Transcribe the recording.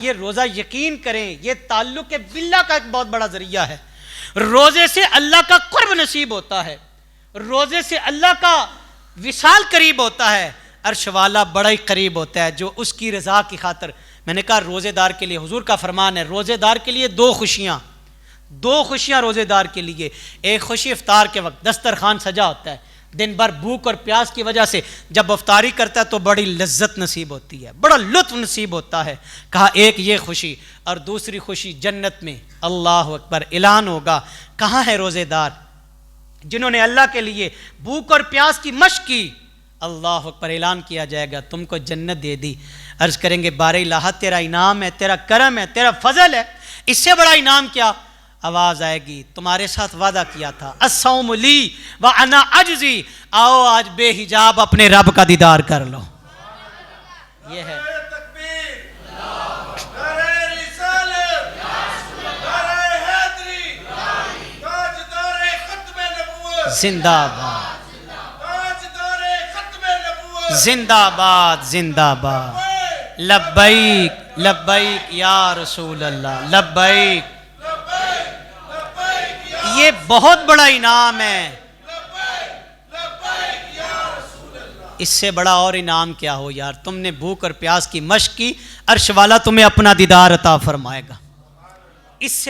ये रोज़ा यकीन करें ये ताल्लुक़ बिल्लाह का एक बहुत बड़ा ज़रिया है। रोज़े से अल्लाह का कुर्ब नसीब होता है, रोज़े से अल्लाह का विसाल करीब होता है, अर्श वाला बड़ा ही करीब होता है जो उसकी रज़ा की खातिर। मैंने कहा रोज़ेदार के लिए हुजूर का फरमान है, रोज़ेदार के लिए दो खुशियाँ रोज़ेदार के लिए। एक खुशी इफ्तार के वक्त दस्तरखान सजा होता है, दिन भर भूख और प्यास की वजह से जब इफ्तारी करता है तो बड़ी लज्जत नसीब होती है, बड़ा लुत्फ नसीब होता है। कहा एक ये खुशी, और दूसरी खुशी जन्नत में अल्लाह अकबर ऐलान होगा, कहाँ है रोज़ेदार जिन्होंने अल्लाह के लिए भूख और प्यास की मशक की। अल्लाह अकबर ऐलान किया जाएगा तुमको जन्नत दे दी। अर्ज़ करेंगे बारे इलाहा तेरा इनाम है, तेरा करम है, तेरा फजल है, इससे बड़ा इनाम क्या। आवाज़ आएगी तुम्हारे साथ वादा किया था, अस्सौम ली व अना अजज़ी, आओ आज बेहिजाब अपने रब का दीदार कर लो। ये है जिंदाबाद जिंदाबाद जिंदाबाद। लब्बैक लब्बैक या रसूल अल्लाह, लब्बैक। ये बहुत बड़ा इनाम है, इससे बड़ा और इनाम क्या हो यार। तुमने भूख और प्यास की मशक की, अर्श वाला तुम्हें अपना दीदार अता फरमाएगा। इससे